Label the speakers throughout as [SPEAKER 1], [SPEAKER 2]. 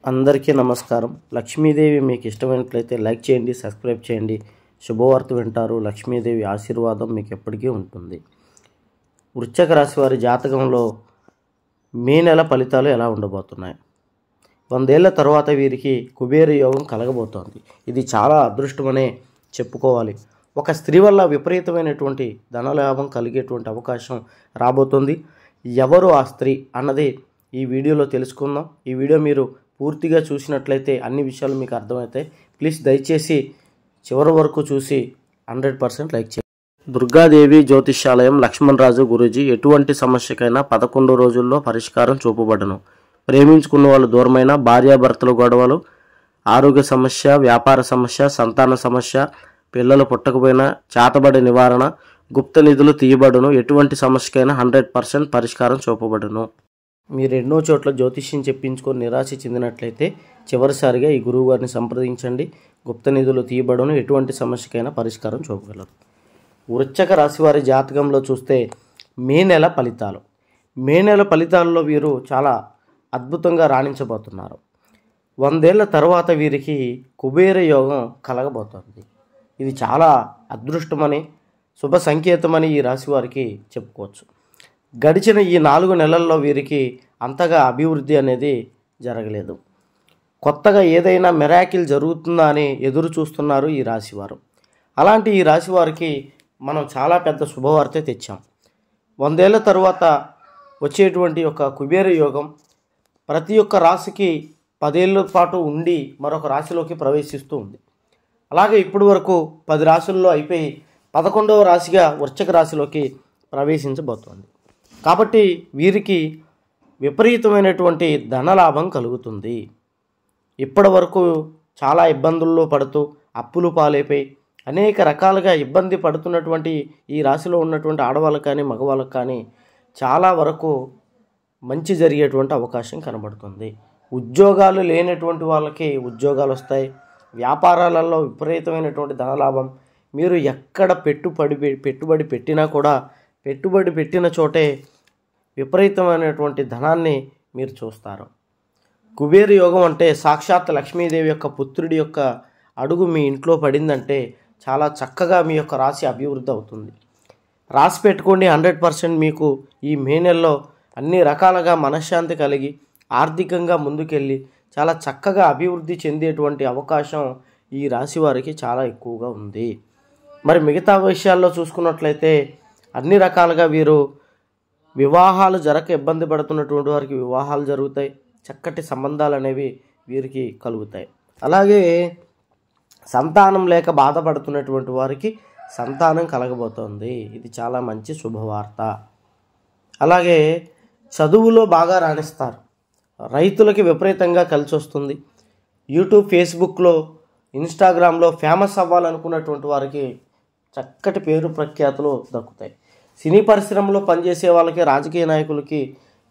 [SPEAKER 1] అందరికీ నమస్కారం. లక్ష్మీదేవి మీకు ఇష్టమైనట్లయితే లైక్ చేయండి, సబ్స్క్రైబ్ చేయండి. శుభవార్త వింటారు. లక్ష్మీదేవి ఆశీర్వాదం మీకు ఎప్పటికీ ఉంటుంది. వృశ్చిక రాశి వారి జాతకంలో మే నెల ఫలితాలు ఎలా ఉండబోతున్నాయి? 100 ఏళ్ల తర్వాత వీరికి కుబేర యోగం కలగబోతోంది. ఇది చాలా అదృష్టమనే చెప్పుకోవాలి. ఒక స్త్రీ వల్ల విపరీతమైనటువంటి ధనలాభం కలిగేటువంటి అవకాశం రాబోతుంది. ఎవరు ఆ స్త్రీ అన్నది ఈ వీడియోలో తెలుసుకుందాం. ఈ వీడియో మీరు పూర్తిగా చూసినట్లయితే అన్ని విషయాలు మీకు అర్థమవుతాయి. ప్లీజ్ దయచేసి చివరి వరకు చూసి 100% లైక్ చేయండి. దుర్గాదేవి జ్యోతిష్యాలయం లక్ష్మణరాజు గురూజీ. ఎటువంటి సమస్యకైనా 11 రోజుల్లో పరిష్కారం చూపబడను. ప్రేమించుకున్న వాళ్ళు దూరమైన, భార్యాభర్తల గొడవలు, ఆరోగ్య సమస్య, వ్యాపార సమస్య, సంతాన సమస్య, పిల్లలు పుట్టకపోయినా చేతబడి నివారణ, గుప్త నిధులు తీయబడును. ఎటువంటి సమస్యకైనా 100% పరిష్కారం చూపబడును. మీరు ఎన్నో చోట్ల జ్యోతిష్యం చెప్పించుకొని నిరాశ చెందినట్లయితే చివరిసారిగా ఈ గురువు గారిని సంప్రదించండి. గుప్త నిధులు తీయబడును. ఎటువంటి సమస్యకైనా పరిష్కారం చూపగలరు. వృశ్చిక రాశి వారి జాతకంలో చూస్తే మే నెల ఫలితాలు. మే నెల ఫలితాల్లో వీరు చాలా అద్భుతంగా రాణించబోతున్నారు. 100 ఏళ్ల తర్వాత వీరికి కుబేర యోగం కలగబోతోంది. ఇది చాలా అదృష్టమని, శుభ సంకేతమని ఈ రాశి వారికి చెప్పుకోవచ్చు. గడిచిన ఈ 4 నెలల్లో వీరికి అంతగా అభివృద్ధి అనేది జరగలేదు. కొత్తగా ఏదైనా మిరాకిల్ జరుగుతుందా అని ఎదురు చూస్తున్నారు ఈ రాశివారు. అలాంటి ఈ రాశి వారికి మనం చాలా పెద్ద శుభవార్త తెచ్చాం. 100 ఏళ్ల తరువాత వచ్చేటువంటి ఒక కుబేర యోగం ప్రతి ఒక్క రాశికి 10 ఏళ్ల పాటు ఉండి మరొక రాశిలోకి ప్రవేశిస్తూ ఉంది. అలాగే ఇప్పటి వరకు 10 రాశుల్లో అయిపోయి 11వ రాశిగా వృశ్చిక రాశిలోకి ప్రవేశించబోతోంది. కాబట్టి వీరికి విపరీతమైనటువంటి ధనలాభం కలుగుతుంది. ఇప్పటి వరకు చాలా ఇబ్బందుల్లో పడుతూ అప్పులు పాలైపోయి అనేక రకాలుగా ఇబ్బంది పడుతున్నటువంటి ఈ రాశిలో ఉన్నటువంటి ఆడవాళ్ళకు కానీ మగవాళ్ళకు కానీ చాలా వరకు మంచి జరిగేటువంటి అవకాశం కనబడుతుంది. ఉద్యోగాలు లేనటువంటి వాళ్ళకి ఉద్యోగాలు వస్తాయి. వ్యాపారాలలో విపరీతమైనటువంటి ధనలాభం. మీరు ఎక్కడ పెట్టుబడి పెట్టినా కూడా పెట్టుబడి పెట్టిన చోటే విపరీతమైనటువంటి ధనాన్ని మీరు చూస్తారు. కుబేర యోగం అంటే సాక్షాత్ లక్ష్మీదేవి యొక్క పుత్రుడి యొక్క అడుగు మీ ఇంట్లో పడిందంటే చాలా చక్కగా మీ యొక్క రాశి అభివృద్ధి అవుతుంది. రాసి పెట్టుకోండి. 100% మీకు ఈ మే నెలలో అన్ని రకాలుగా మనశ్శాంతి కలిగి ఆర్థికంగా ముందుకెళ్ళి చాలా చక్కగా అభివృద్ధి చెందేటువంటి అవకాశం ఈ రాశి వారికి చాలా ఎక్కువగా ఉంది. మరి మిగతా విషయాల్లో చూసుకున్నట్లయితే అన్ని రకాలుగా వీరు వివాహాలు జరగక ఇబ్బంది పడుతున్నటువంటి వారికి వివాహాలు జరుగుతాయి. చక్కటి సంబంధాలు అనేవి వీరికి కలుగుతాయి. అలాగే సంతానం లేక బాధపడుతున్నటువంటి వారికి సంతానం కలగబోతోంది. ఇది చాలా మంచి శుభవార్త. అలాగే చదువులో బాగా రాణిస్తారు. రైతులకి విపరీతంగా కలిసి వస్తుంది. యూట్యూబ్, ఫేస్బుక్లో, ఇన్స్టాగ్రామ్లో ఫేమస్ అవ్వాలనుకున్నటువంటి వారికి చక్కటి పేరు ప్రఖ్యాతులు దక్కుతాయి. సినీ పరిశ్రమలో పనిచేసే వాళ్ళకి, రాజకీయ నాయకులకి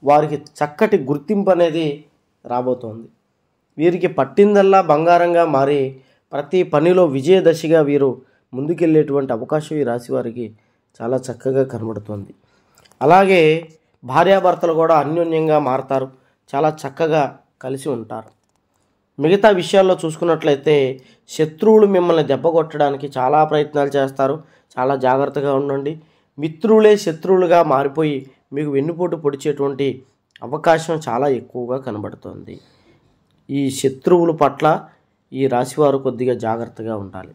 [SPEAKER 1] వారికి చక్కటి గుర్తింపు అనేది రాబోతోంది. వీరికి పట్టిందల్లా బంగారంగా మారి ప్రతి పనిలో విజయదశగా వీరు ముందుకెళ్ళేటువంటి అవకాశం ఈ రాశి వారికి చాలా చక్కగా కనబడుతుంది. అలాగే భార్యాభర్తలు కూడా అన్యోన్యంగా మారతారు. చాలా చక్కగా కలిసి ఉంటారు. మిగతా విషయాల్లో చూసుకున్నట్లయితే శత్రువులు మిమ్మల్ని దెబ్బ కొట్టడానికి చాలా ప్రయత్నాలు చేస్తారు. చాలా జాగ్రత్తగా ఉండండి. మిత్రులే శత్రువులుగా మారిపోయి మీకు వెన్నుపోటు పొడిచేటువంటి అవకాశం చాలా ఎక్కువగా కనబడుతుంది. ఈ శత్రువుల పట్ల ఈ రాశివారు కొద్దిగా జాగ్రత్తగా ఉండాలి.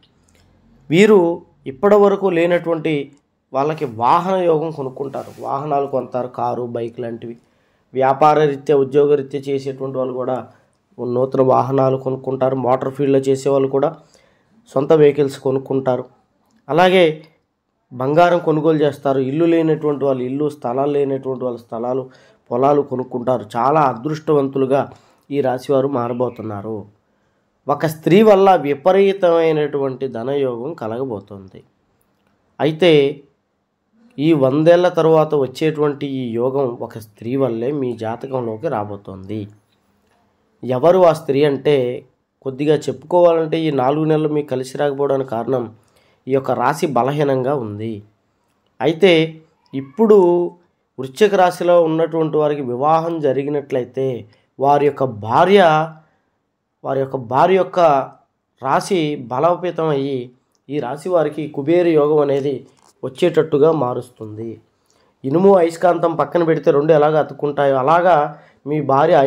[SPEAKER 1] వీరు ఇప్పటి వరకు లేనటువంటి వాళ్ళకి వాహన యోగం కొనుక్కుంటారు. వాహనాలు కొంటారు. కారు, బైక్ లాంటివి. వ్యాపార రీత్యా, ఉద్యోగ రీత్యా చేసేటువంటి వాళ్ళు కూడా నూతన వాహనాలు కొనుక్కుంటారు. మోటార్ ఫీల్డ్లో చేసేవాళ్ళు కూడా సొంత వెహికల్స్ కొనుక్కుంటారు. అలాగే బంగారం కొనుగోలు చేస్తారు. ఇల్లు లేనటువంటి వాళ్ళు ఇల్లు, స్థలాలు లేనటువంటి వాళ్ళు స్థలాలు, పొలాలు కొనుక్కుంటారు. చాలా అదృష్టవంతులుగా ఈ రాశివారు మారబోతున్నారు. ఒక స్త్రీ వల్ల విపరీతమైనటువంటి ధనయోగం కలగబోతుంది. అయితే ఈ 100 ఏళ్ల తరువాత వచ్చేటువంటి ఈ యోగం ఒక స్త్రీ వల్లే మీ జాతకంలోకి రాబోతోంది. ఎవరు ఆ స్త్రీ అంటే కొద్దిగా చెప్పుకోవాలంటే ఈ 4 నెలలు మీకు కలిసి రాకపోవడానికి కారణం ఈ యొక్క రాశి బలహీనంగా ఉంది. అయితే ఇప్పుడు వృశ్చిక రాశిలో ఉన్నటువంటి వారికి వివాహం జరిగినట్లయితే వారి యొక్క భార్య వారి యొక్క భార్య యొక్క రాశి బలోపేతం అయ్యి ఈ రాశి వారికి కుబేర యోగం అనేది వచ్చేటట్టుగా మారుస్తుంది. ఇనుము అయస్కాంతం పక్కన పెడితే రెండు ఎలాగ అతుక్కుంటాయో అలాగా మీ భార్య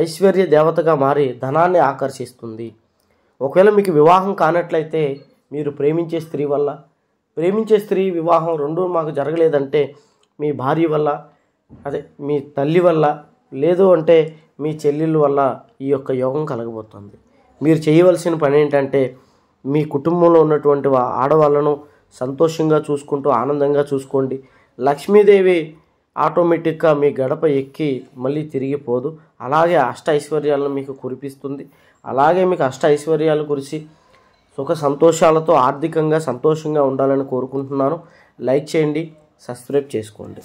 [SPEAKER 1] ఐశ్వర్య దేవతగా మారి ధనాన్ని ఆకర్షిస్తుంది. ఒకవేళ మీకు వివాహం కానట్లయితే మీరు ప్రేమించే స్త్రీ వివాహం రెండూ మాకు జరగలేదంటే మీ భార్య వల్ల, అదే మీ తల్లి వల్ల, లేదు అంటే మీ చెల్లెళ్ళ వల్ల ఈ యొక్క యోగం కలగబోతుంది. మీరు చేయవలసిన పని ఏంటంటే మీ కుటుంబంలో ఉన్నటువంటి ఆడవాళ్ళను సంతోషంగా చూసుకుంటూ ఆనందంగా చూసుకోండి. లక్ష్మీదేవి ఆటోమేటిక్గా మీ గడప ఎక్కి మళ్ళీ తిరిగిపోదు. అలాగే అష్ట ఐశ్వర్యాలను మీకు కురిపిస్తుంది. అలాగే మీకు అష్ట ఐశ్వర్యాలు కురిసి సుఖ సంతోషాలతో ఆర్థికంగా సంతోషంగా ఉండాలని కోరుకుంటున్నాను. లైక్ చేయండి, సబ్స్క్రైబ్ చేసుకోండి.